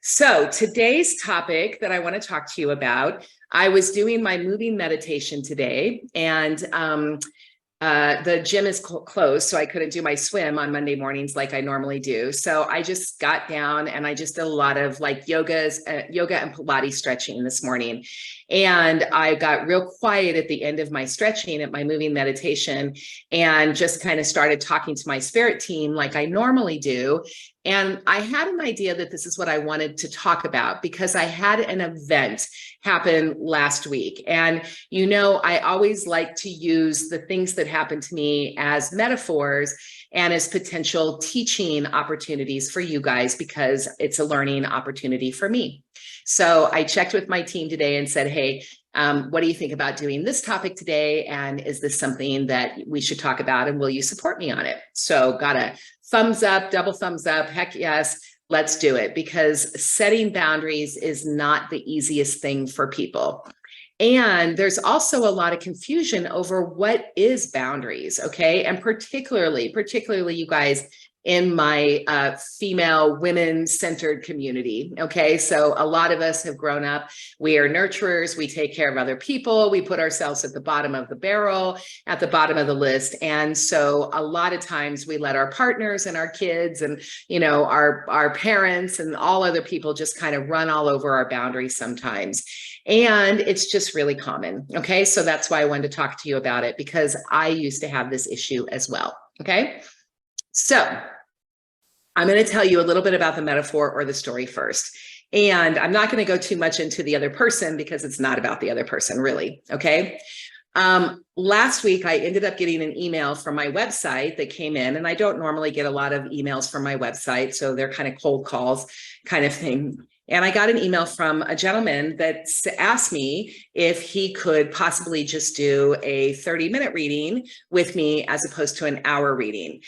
So today's topic that I want to talk to you about, I was doing my moving meditation today, and the gym is closed, so I couldn't do my swim on Monday mornings like I normally do. So I just got down and I just did a lot of like yoga and Pilates stretching this morning. And I got real quiet at the end of my stretching at my moving meditation and just kind of started talking to my spirit team like I normally do. And I had an idea that this is what I wanted to talk about because I had an event happen last week. And, I always like to use the things that happen to me as metaphors and as potential teaching opportunities for you guys because it's a learning opportunity for me. So I checked with my team today and said, hey, what do you think about doing this topic today? And is this something that we should talk about? And will you support me on it? So got a thumbs up, double thumbs up, heck yes, let's do it, because setting boundaries is not the easiest thing for people. And there's also a lot of confusion over what is boundaries, okay? And particularly you guys in my female women-centered community, okay? So a lot of us have grown up, we are nurturers, we take care of other people, we put ourselves at the bottom of the barrel, at the bottom of the list. And so a lot of times we let our partners and our kids and, our parents and all other people just kind of run all over our boundaries sometimes. And it's just really common, okay? So that's why I wanted to talk to you about it, because I used to have this issue as well, okay? So I'm going to tell you a little bit about the metaphor or the story first. And I'm not going to go too much into the other person because it's not about the other person, really, okay? Last week, I ended up getting an email from my website that came in, and I don't normally get a lot of emails from my website, so they're kind of cold calls kind of thing. And I got an email from a gentleman that asked me if he could possibly just do a 30-minute reading with me as opposed to an hour reading,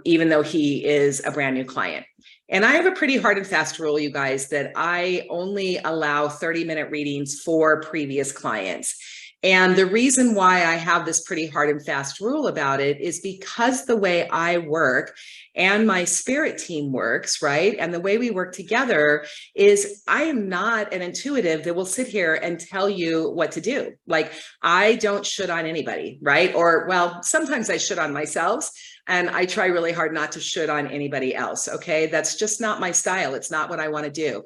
even though he is a brand new client. And I have a pretty hard and fast rule, you guys, that I only allow 30-minute readings for previous clients. And the reason why I have this pretty hard and fast rule about it is because the way I work and my spirit team works, right? And the way we work together is I am not an intuitive that will sit here and tell you what to do. Like, I don't should on anybody, right? Or, well, sometimes I should on myself, and I try really hard not to should on anybody else, okay? That's just not my style. It's not what I want to do.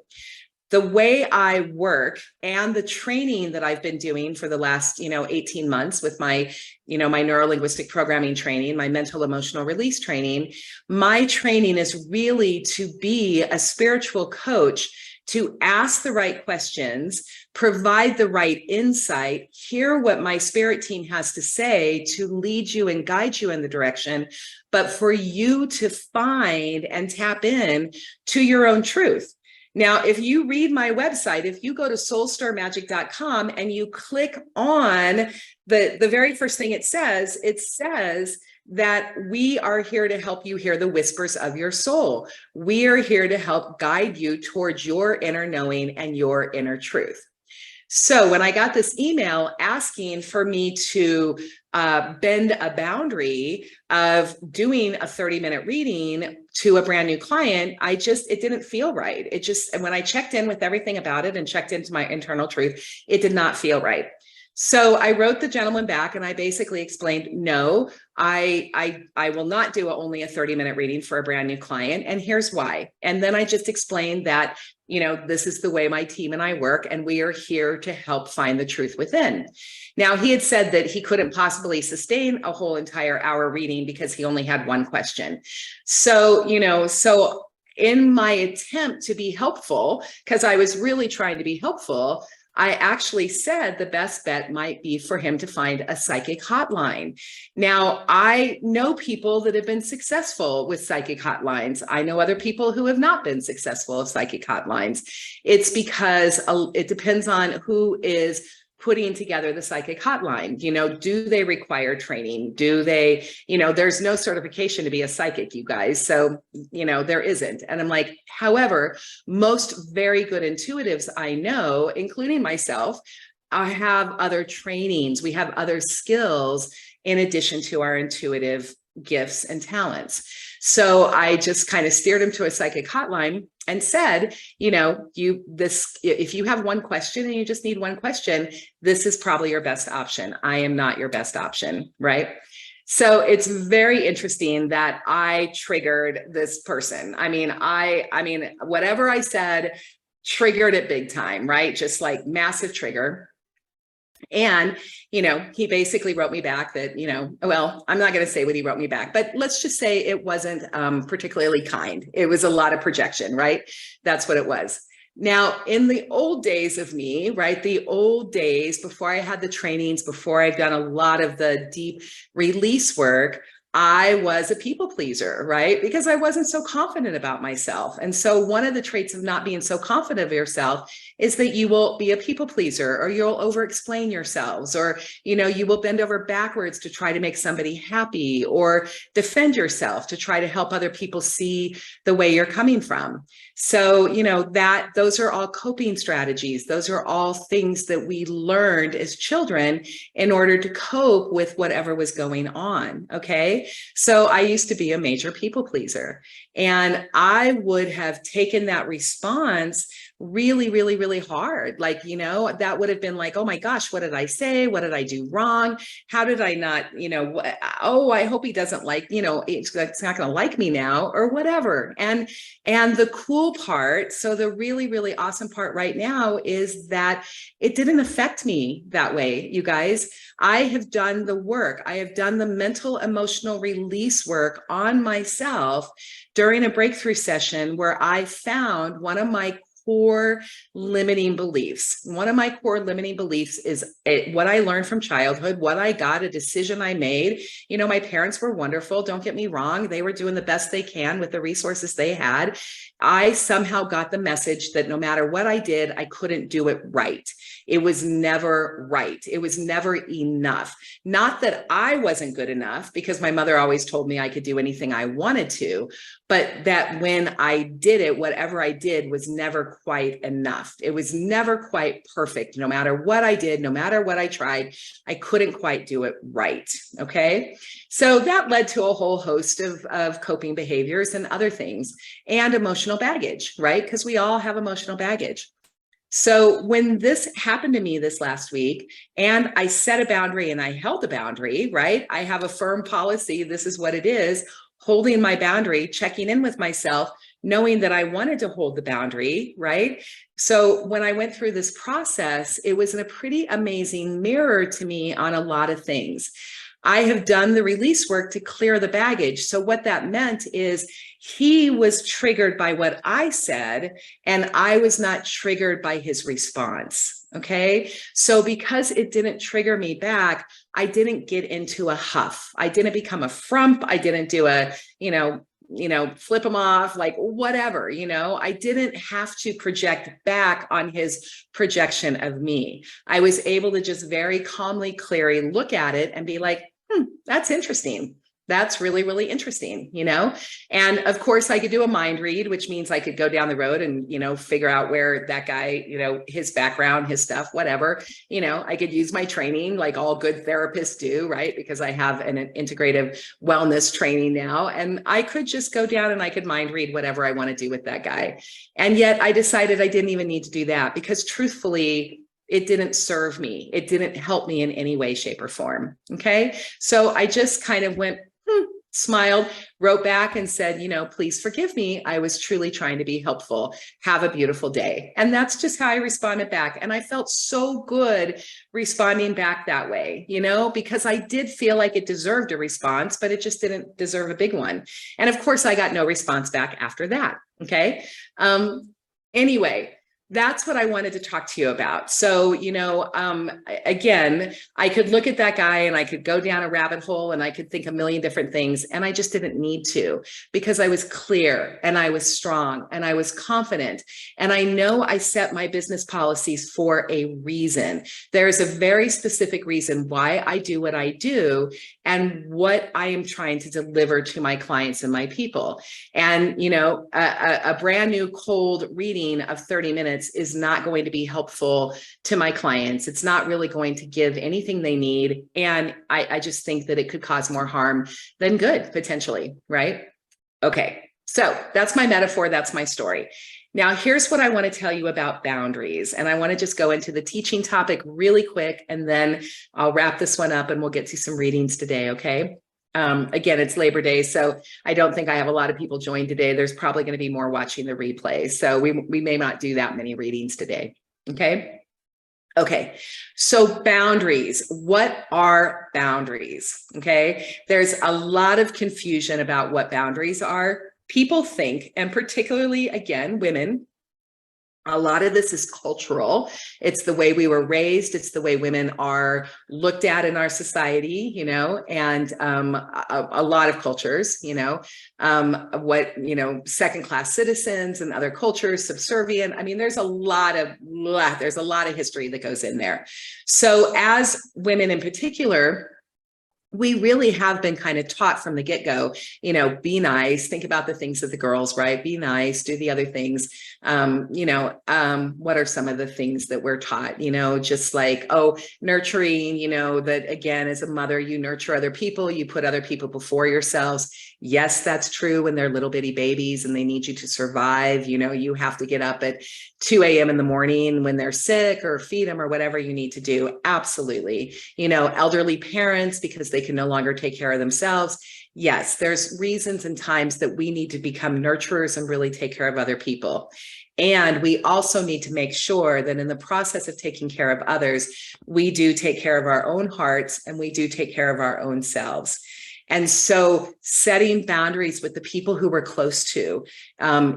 The way I work and the training that I've been doing for the last, 18 months with my, my neuro-linguistic programming training, my mental emotional release training, my training is really to be a spiritual coach, to ask the right questions, provide the right insight, hear what my spirit team has to say to lead you and guide you in the direction, but for you to find and tap in to your own truth. Now, if you read my website, if you go to soulstarmagic.com and you click on the very first thing it says that we are here to help you hear the whispers of your soul. We are here to help guide you towards your inner knowing and your inner truth. So when I got this email asking for me to bend a boundary of doing a 30-minute reading to a brand new client, it didn't feel right. And when I checked in with everything about it and checked into my internal truth, it did not feel right. So I wrote the gentleman back and I basically explained, no, I will not do only a 30-minute reading for a brand new client. And here's why. And then I just explained that, this is the way my team and I work, and we are here to help find the truth within. Now, he had said that he couldn't possibly sustain a whole entire hour reading because he only had one question. So, so in my attempt to be helpful, because I was really trying to be helpful, I actually said the best bet might be for him to find a psychic hotline. Now, I know people that have been successful with psychic hotlines. I know other people who have not been successful with psychic hotlines. It's because it depends on who is putting together the psychic hotline. Do they require training? Do they, there's no certification to be a psychic, you guys. So, there isn't. And I'm like, however, most very good intuitives I know, including myself, I have other trainings. We have other skills in addition to our intuitive gifts and talents. So I just kind of steered him to a psychic hotline. and said, if you have one question and you just need one question, this is probably your best option. I am not your best option, right? So it's very interesting that I triggered this person. I mean, whatever I said triggered it big time, right? Just like massive trigger. And, he basically wrote me back that, well, I'm not going to say what he wrote me back, but let's just say it wasn't particularly kind. It was a lot of projection, right? That's what it was. Now, in the old days of me, right, the old days before I had the trainings, before I'd done a lot of the deep release work, I was a people pleaser, right? Because I wasn't so confident about myself. And so one of the traits of not being so confident of yourself is that you will be a people pleaser, or you'll over explain yourselves, or, you will bend over backwards to try to make somebody happy, or defend yourself to try to help other people see the way you're coming from. So, those are all coping strategies. Those are all things that we learned as children in order to cope with whatever was going on. Okay. So I used to be a major people pleaser, and I would have taken that response really, really, really hard. Like, that would have been like, oh my gosh, what did I say? What did I do wrong? How did I not, oh, I hope he doesn't like, it's not going to like me now, or whatever. And the cool part, so the really, really awesome part right now is that it didn't affect me that way, you guys. I have done the work. I have done the mental, emotional release work on myself during a breakthrough session where I found one of my core limiting beliefs. One of my core limiting beliefs is what I learned from childhood, what I got, a decision I made. My parents were wonderful. Don't get me wrong. They were doing the best they can with the resources they had. I somehow got the message that no matter what I did, I couldn't do it right. It was never right. It was never enough. Not that I wasn't good enough, because my mother always told me I could do anything I wanted to, but that when I did it, whatever I did was never quite enough. It was never quite perfect. No matter what I did, no matter what I tried, I couldn't quite do it right. Okay. So that led to a whole host of coping behaviors and other things, and emotional baggage, right? Because we all have emotional baggage. So when this happened to me this last week, and I set a boundary and I held a boundary, right? I have a firm policy. This is what it is. Holding my boundary, checking in with myself, knowing that I wanted to hold the boundary, right? So when I went through this process, it was a pretty amazing mirror to me on a lot of things. I have done the release work to clear the baggage. So what that meant is he was triggered by what I said, and I was not triggered by his response. Okay. So because it didn't trigger me back, I didn't get into a huff. I didn't become a frump. I didn't do a, flip him off, like whatever, I didn't have to project back on his projection of me. I was able to just very calmly, clearly look at it and be like, that's interesting. That's really, really interesting, And of course I could do a mind read, which means I could go down the road and, figure out where that guy, his background, his stuff, whatever, I could use my training like all good therapists do, right? Because I have an integrative wellness training now, and I could just go down and I could mind read whatever I want to do with that guy. And yet I decided I didn't even need to do that, because truthfully, it didn't serve me. It didn't help me in any way, shape, or form. Okay. So I just kind of went, smiled, wrote back and said, please forgive me. I was truly trying to be helpful. Have a beautiful day. And that's just how I responded back. And I felt so good responding back that way, because I did feel like it deserved a response, but it just didn't deserve a big one. And of course I got no response back after that. Okay. Anyway, that's what I wanted to talk to you about. So, again, I could look at that guy and I could go down a rabbit hole and I could think a million different things. And I just didn't need to, because I was clear and I was strong and I was confident. And I know I set my business policies for a reason. There's a very specific reason why I do what I do and what I am trying to deliver to my clients and my people. And, a brand new cold reading of 30 minutes is not going to be helpful to my clients. It's not really going to give anything they need. And I just think that it could cause more harm than good, potentially, right? Okay, so that's my metaphor. That's my story. Now, here's what I want to tell you about boundaries. And I want to just go into the teaching topic really quick, and then I'll wrap this one up and we'll get to some readings today, okay? Again, it's Labor Day, so I don't think I have a lot of people join today. There's probably going to be more watching the replay. So we may not do that many readings today, okay? Okay, so boundaries. What are boundaries? Okay, there's a lot of confusion about what boundaries are. People think, and particularly, again, women, a lot of this is cultural. It's the way we were raised. It's the way women are looked at in our society, you know, and a lot of cultures, you know, second-class citizens and other cultures, subservient. I mean, there's a lot of history that goes in there. So as women in particular, we really have been kind of taught from the get-go, you know, be nice, think about the things of the girls, right? Be nice, do the other things. What are some of the things that we're taught, you know, just like, oh, nurturing, you know, that again, as a mother, you nurture other people, you put other people before yourselves. Yes, that's true when they're little bitty babies and they need you to survive. You know, you have to get up at 2 a.m. in the morning when they're sick, or feed them, or whatever you need to do. Absolutely. You know, elderly parents, because they can no longer take care of themselves. Yes, there's reasons and times that we need to become nurturers and really take care of other people. And we also need to make sure that in the process of taking care of others, we do take care of our own hearts and we do take care of our own selves. And so setting boundaries with the people who we're close to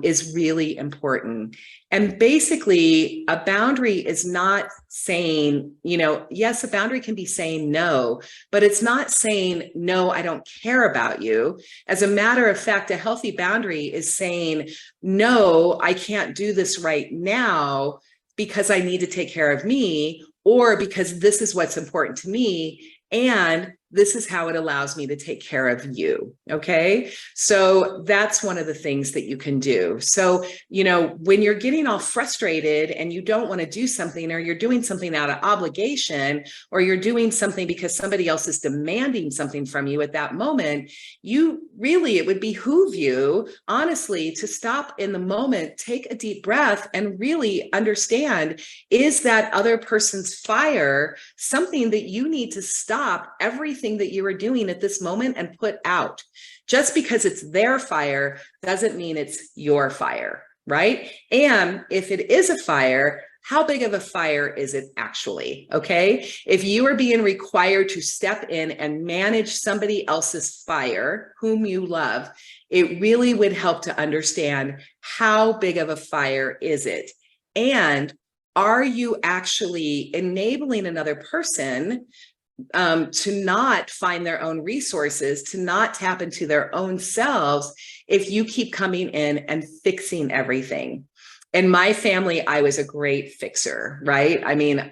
is really important. And basically, a boundary is not saying, you know, yes, a boundary can be saying no, but it's not saying, no, I don't care about you. As a matter of fact, a healthy boundary is saying, no, I can't do this right now because I need to take care of me, or because this is what's important to me. And this is how it allows me to take care of you. Okay. So that's one of the things that you can do. So, you know, when you're getting all frustrated and you don't want to do something, or you're doing something out of obligation, or you're doing something because somebody else is demanding something from you at that moment, it would behoove you, honestly, to stop in the moment, take a deep breath, and really understand, is that other person's fire something that you need to stop everything that you are doing at this moment and put out? Just because it's their fire doesn't mean it's your fire, right? And if it is a fire, how big of a fire is it actually? Okay. If you are being required to step in and manage somebody else's fire, whom you love, it really would help to understand, how big of a fire is it? And are you actually enabling another person to not find their own resources, to not tap into their own selves, if you keep coming in and fixing everything? In my family, I was a great fixer, right? I mean,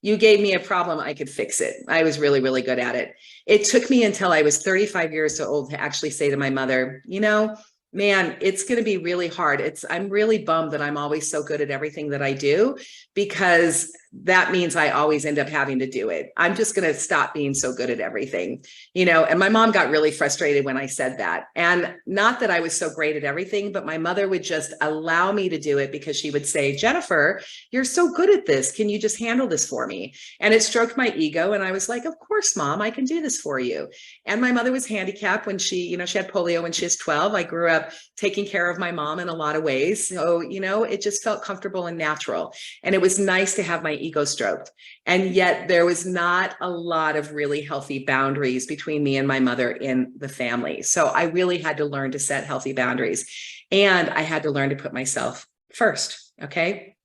you gave me a problem, I could fix it. I was really, really good at it. It took me until I was 35 years old to actually say to my mother, you know, man, it's going to be really hard. I'm really bummed that I'm always so good at everything that I do, because that means I always end up having to do it. I'm just going to stop being so good at everything, you know. And my mom got really frustrated when I said that. And not that I was so great at everything, but my mother would just allow me to do it, because she would say, Jennifer, you're so good at this. Can you just handle this for me? And it stroked my ego. And I was like, of course, Mom, I can do this for you. And my mother was handicapped when she had polio when she was 12. I grew up taking care of my mom in a lot of ways. So, you know, it just felt comfortable and natural. And it was nice to have my ego stroked. And yet there was not a lot of really healthy boundaries between me and my mother in the family. So I really had to learn to set healthy boundaries, and I had to learn to put myself first. Okay.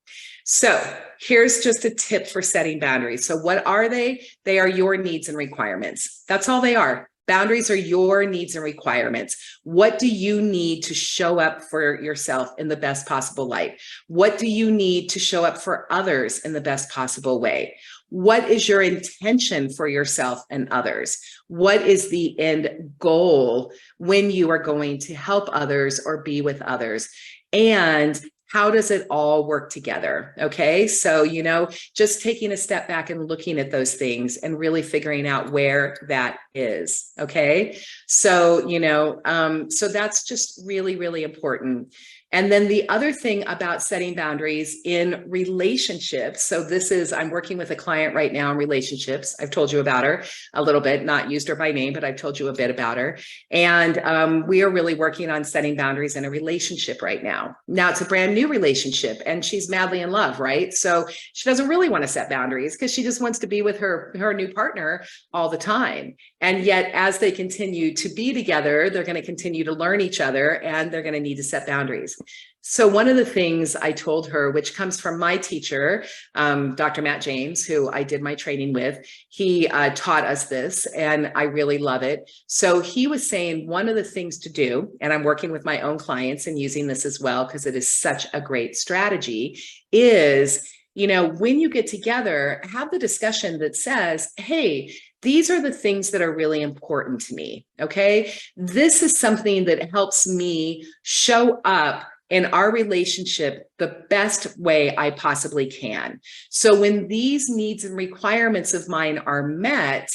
So here's just a tip for setting boundaries. So what are they? They are your needs and requirements. That's all they are. Boundaries are your needs and requirements. What do you need to show up for yourself in the best possible light? What do you need to show up for others in the best possible way? What is your intention for yourself and others? What is the end goal when you are going to help others or be with others? And how does it all work together? Okay. So, you know, just taking a step back and looking at those things and really figuring out where that is. Okay. So, you know, so that's just really, really important. And then the other thing about setting boundaries in relationships. So I'm working with a client right now in relationships. I've told you about her a little bit, not used her by name, but I've told you a bit about her. And we are really working on setting boundaries in a relationship right now. Now it's a brand new relationship and she's madly in love, right? So she doesn't really want to set boundaries because she just wants to be with her new partner all the time. And yet, as they continue to be together, they're going to continue to learn each other and they're going to need to set boundaries. So one of the things I told her, which comes from my teacher, Dr. Matt James, who I did my training with, he taught us this and I really love it. So he was saying one of the things to do, and I'm working with my own clients and using this as well because it is such a great strategy, is, when you get together, have the discussion that says, hey, these are the things that are really important to me. Okay. This is something that helps me show up in our relationship the best way I possibly can. So when these needs and requirements of mine are met,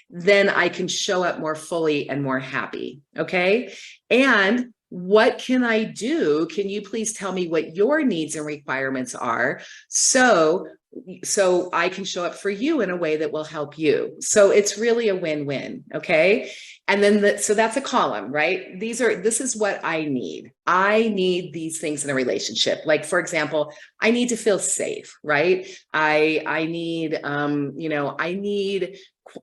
then I can show up more fully and more happy. Okay. And what can I do? Can you please tell me what your needs and requirements are? So I can show up for you in a way that will help you. So it's really a win-win. Okay. And then so that's a column, right? This is what I need. I need these things in a relationship. Like, for example, I need to feel safe, right? I need,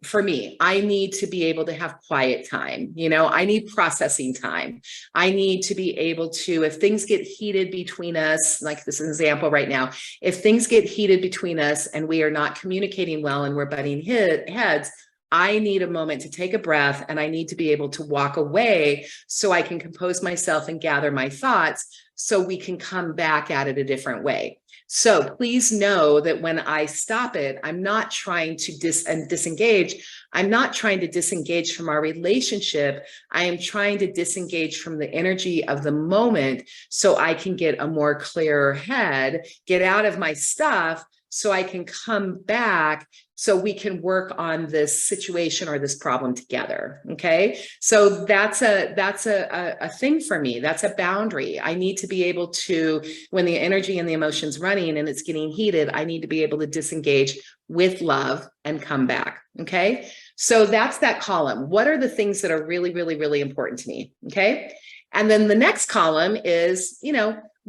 for me, I need to be able to have quiet time. I need processing time. I need to be able to, if things get heated between us, like this example right now, if things get heated between us and we are not communicating well and we're butting heads, I need a moment to take a breath and I need to be able to walk away so I can compose myself and gather my thoughts so we can come back at it a different way. So please know that when I stop it, I'm not trying to disengage. I'm not trying to disengage from our relationship. I am trying to disengage from the energy of the moment so I can get a more clearer head, get out of my stuff so I can come back so we can work on this situation or this problem together. Okay. So that's a thing for me. That's a boundary. I need to be able to, when the energy and the emotion's running and it's getting heated, I need to be able to disengage with love and come back. Okay. So that's that column. What are the things that are really, really, really important to me? Okay. And then the next column is,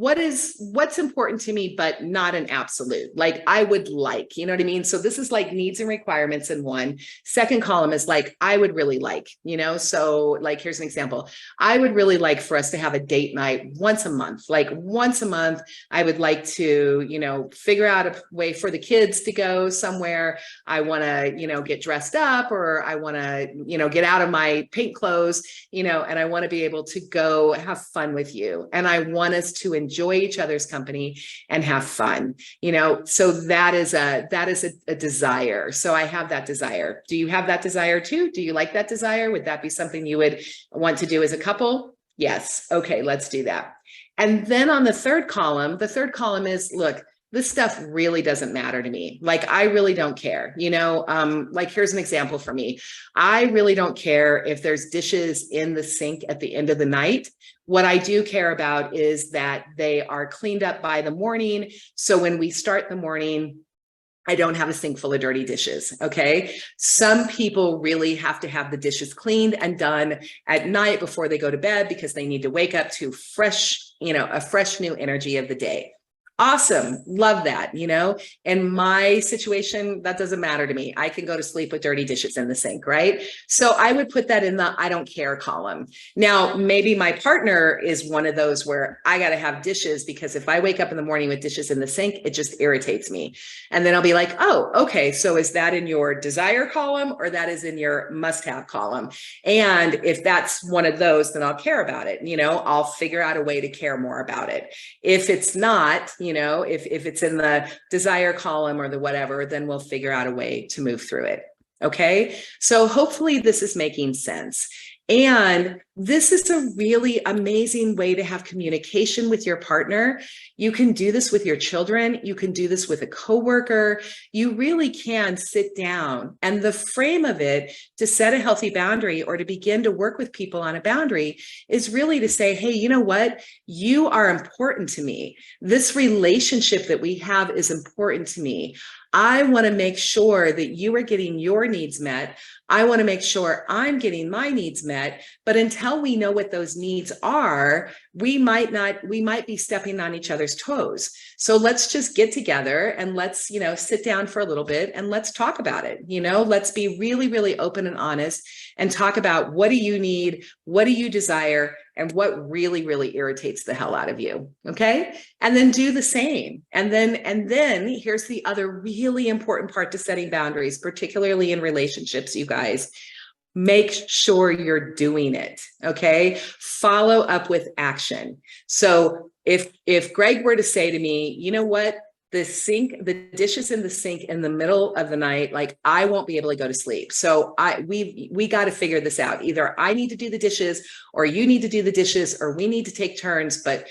what's important to me, but not an absolute, like I would like, you know what I mean? So this is like needs and requirements in one. Second column is like, I would really like, so like, here's an example. I would really like for us to have a date night once a month, like once a month. I would like to, figure out a way for the kids to go somewhere. I want to, get dressed up, or I want to, get out of my paint clothes, and I want to be able to go have fun with you. And I want us to enjoy each other's company and have fun, so that is a desire. So I have that desire. Do you have that desire too? Do you like that desire? Would that be something you would want to do as a couple? Yes. Okay, let's do that. And then on the third column is, look, this stuff really doesn't matter to me. Like, I really don't care, like, here's an example for me. I really don't care if there's dishes in the sink at the end of the night. What I do care about is that they are cleaned up by the morning. So when we start the morning, I don't have a sink full of dirty dishes. Okay. Some people really have to have the dishes cleaned and done at night before they go to bed because they need to wake up to fresh, a fresh new energy of the day. Awesome. Love that. In my situation, that doesn't matter to me. I can go to sleep with dirty dishes in the sink, right? So I would put that in the I don't care column. Now, maybe my partner is one of those where I got to have dishes because if I wake up in the morning with dishes in the sink, it just irritates me. And then I'll be like, oh, okay. So is that in your desire column or that is in your must have column? And if that's one of those, then I'll care about it. I'll figure out a way to care more about it. If it's not, if it's in the desire column or the whatever, then we'll figure out a way to move through it. Okay. So hopefully this is making sense. And this is a really amazing way to have communication with your partner. You can do this with your children. You can do this with a coworker. You really can sit down, and the frame of it to set a healthy boundary or to begin to work with people on a boundary is really to say, hey, you know what? You are important to me. This relationship that we have is important to me. I want to make sure that you are getting your needs met. I want to make sure I'm getting my needs met. But until we know what those needs are, we might be stepping on each other's toes. So let's just get together and let's, sit down for a little bit and let's talk about it. Let's be really, really open and honest and talk about, what do you need? What do you desire? And what really, really irritates the hell out of you. Okay. And then do the same. And then here's the other really important part to setting boundaries, particularly in relationships, you guys. Make sure you're doing it. Okay. Follow up with action. So if Greg were to say to me, you know what? The dishes in the sink in the middle of the night, like, I won't be able to go to sleep. So we got to figure this out. Either I need to do the dishes, or you need to do the dishes, or we need to take turns. But,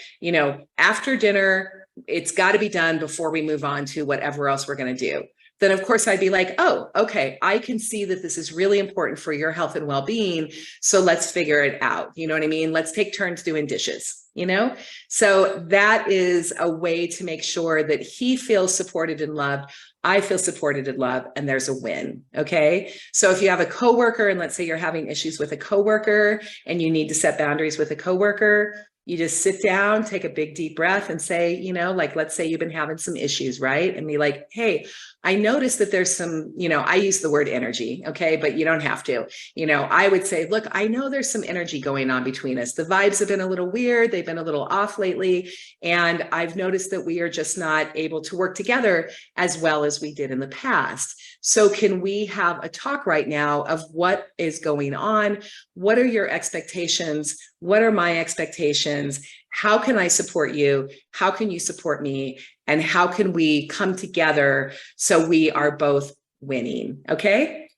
after dinner, it's got to be done before we move on to whatever else we're going to do. Then of course I'd be like, oh, okay, I can see that this is really important for your health and well-being. So let's figure it out. You know what I mean? Let's take turns doing dishes, So that is a way to make sure that he feels supported and loved. I feel supported and loved, and there's a win. Okay. So if you have a coworker, and let's say you're having issues with a coworker and you need to set boundaries with a coworker, you just sit down, take a big deep breath and say, let's say you've been having some issues, right? And be like, hey, I noticed that there's some, I use the word energy. Okay. But you don't have to, I would say, look, I know there's some energy going on between us. The vibes have been a little weird. They've been a little off lately. And I've noticed that we are just not able to work together as well as we did in the past. So can we have a talk right now of what is going on? What are your expectations? What are my expectations? How can I support you? How can you support me? And how can we come together so we are both winning? Okay.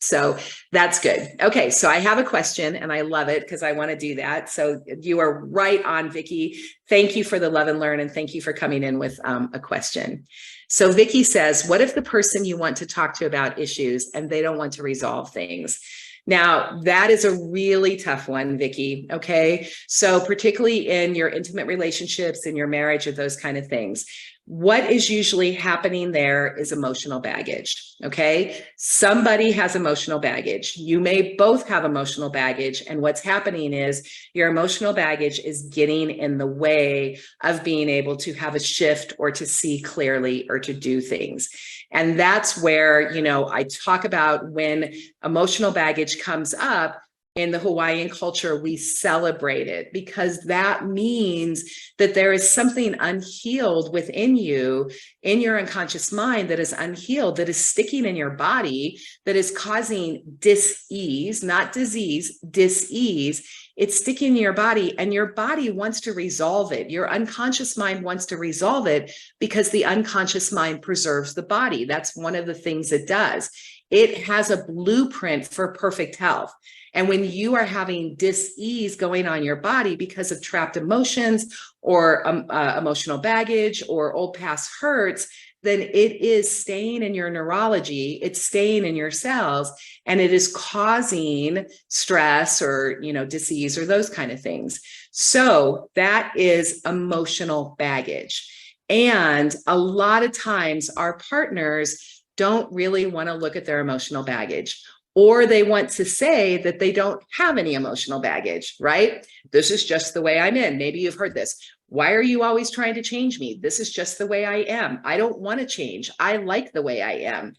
So that's good. Okay. So I have a question, and I love it because I want to do that. So you are right on, Vicki. Thank you for the love and learn. And thank you for coming in with a question. So Vicki says, what if the person you want to talk to about issues and they don't want to resolve things? Now, that is a really tough one, Vicki. Okay. So particularly in your intimate relationships, in your marriage, or those kind of things, what is usually happening there is emotional baggage. Okay. Somebody has emotional baggage. You may both have emotional baggage. And what's happening is your emotional baggage is getting in the way of being able to have a shift, or to see clearly, or to do things. And that's where, I talk about when emotional baggage comes up. In the Hawaiian culture, we celebrate it, because that means that there is something unhealed within you, in your unconscious mind, that is unhealed, that is sticking in your body, that is causing dis-ease, not disease, dis-ease. It's sticking in your body, and your body wants to resolve it. Your unconscious mind wants to resolve it, because the unconscious mind preserves the body. That's one of the things it does. It has a blueprint for perfect health. And when you are having dis-ease going on your body because of trapped emotions, or emotional baggage, or old past hurts, then it is staying in your neurology, it's staying in your cells, and it is causing stress, or, disease, or those kind of things. So that is emotional baggage. And a lot of times our partners don't really want to look at their emotional baggage, or they want to say that they don't have any emotional baggage, right? This is just the way I'm in. Maybe you've heard this. Why are you always trying to change me? This is just the way I am. I don't want to change. I like the way I am.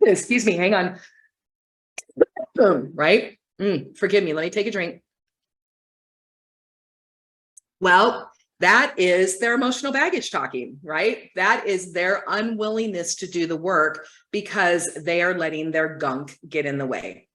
Excuse me, hang on. Right? Forgive me. Let me take a drink. Well, that is their emotional baggage talking, right? That is their unwillingness to do the work, because they are letting their gunk get in the way.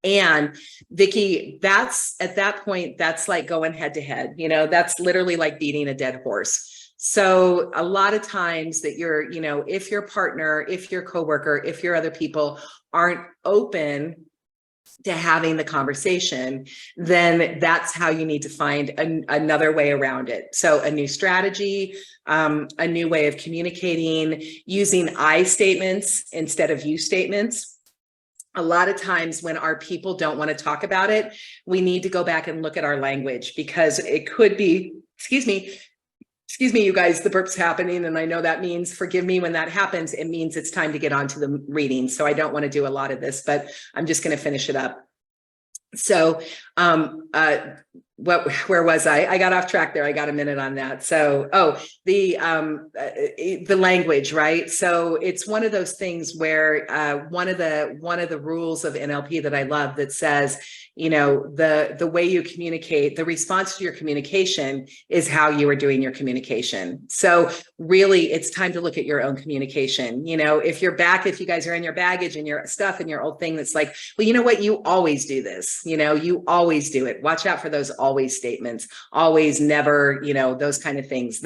And Vicki, that's at that point, that's like going head to head, that's literally like beating a dead horse. So a lot of times that you're, if your partner, if your coworker, if your other people aren't open to having the conversation, then that's how you need to find another way around it. So a new strategy, a new way of communicating, using I statements instead of you statements. A lot of times when our people don't want to talk about it, we need to go back and look at our language, because it could be, excuse me, you guys, the burp's happening. And I know that means, forgive me when that happens, it means it's time to get on to the reading. So I don't want to do a lot of this, but I'm just going to finish it up. So, where was I? I got off track there. I got a minute on that. So, the language, right? So it's one of those things where, one of the rules of NLP that I love that says, you know, the way you communicate, the response to your communication is how you are doing your communication. So really, it's time to look at your own communication. You know, if you guys are in your baggage and your stuff and your old thing that's like, well, you know what, you always do this, you know, you always do it. Watch out for those always statements, always, never, you know, those kind of things.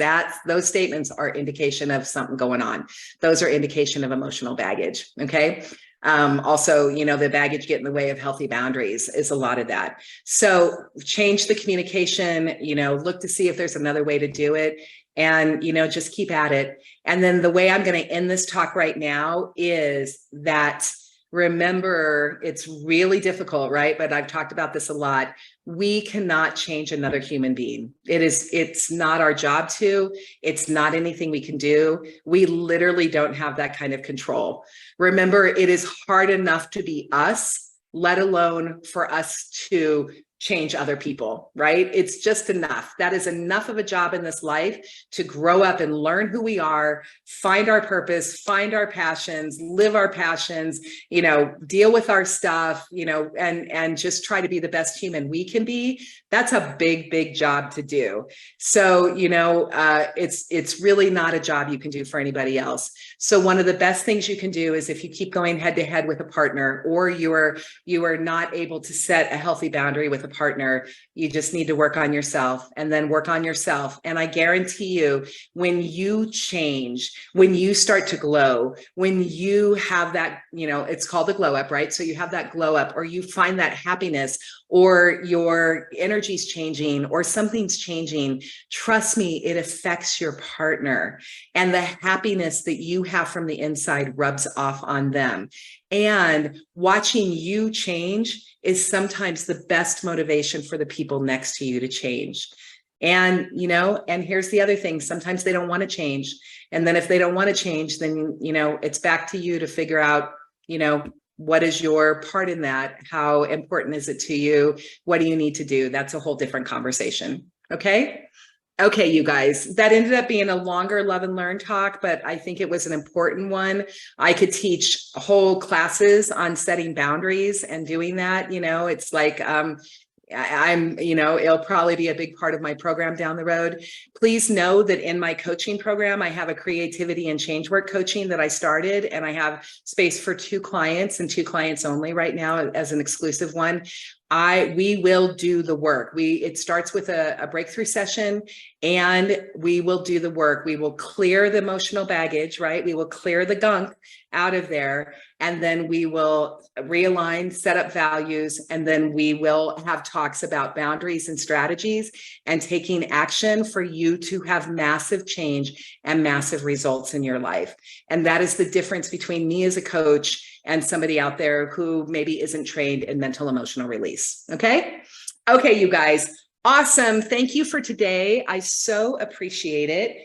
Those statements are indication of something going on. Those are indication of emotional baggage. Okay. Also, you know, the baggage get in the way of healthy boundaries is a lot of that. So change the communication, you know, look to see if there's another way to do it, and, you know, just keep at it. And then the way I'm going to end this talk right now is that, remember, it's really difficult, right? But I've talked about this a lot. We cannot change another human being. It's not our job to, it's not anything we can do. We literally don't have that kind of control. Remember, it is hard enough to be us, let alone for us to change other people, right? It's just enough. That is enough of a job in this life to grow up and learn who we are, find our purpose, find our passions, live our passions, you know, deal with our stuff, you know, and just try to be the best human we can be. That's a big, big job to do. So, you know, it's really not a job you can do for anybody else. So one of the best things you can do is, if you keep going head to head with a partner, or you are not able to set a healthy boundary with a partner, you just need to work on yourself, and then work on yourself. And I guarantee you, when you change, when you start to glow, when you have that, you know, it's called the glow up, right? So you have that glow up, or you find that happiness, or your energy's changing, or something's changing, trust me, it affects your partner. And the happiness that you have from the inside rubs off on them. And watching you change is sometimes the best motivation for the people next to you to change. And, you know, and here's the other thing, sometimes they don't want to change. And then if they don't want to change, then, you know, it's back to you to figure out, you know, what is your part in that? How important is it to you? What do you need to do? That's a whole different conversation. Okay. Okay, you guys, that ended up being a longer Love and Learn talk, but I think it was an important one. I could teach whole classes on setting boundaries and doing that. You know, it's like, you know, it'll probably be a big part of my program down the road. Please know that in my coaching program, I have a creativity and change work coaching that I started, and I have space for 2 clients and 2 clients only right now as an exclusive one. We will do the work. It starts with a breakthrough session, and we will do the work. We will clear the emotional baggage, right? We will clear the gunk out of there, and then we will realign, set up values, and then we will have talks about boundaries and strategies and taking action for you to have massive change and massive results in your life. And that is the difference between me as a coach and somebody out there who maybe isn't trained in mental emotional release. Okay. Okay, you guys. Awesome. Thank you for today. I so appreciate it.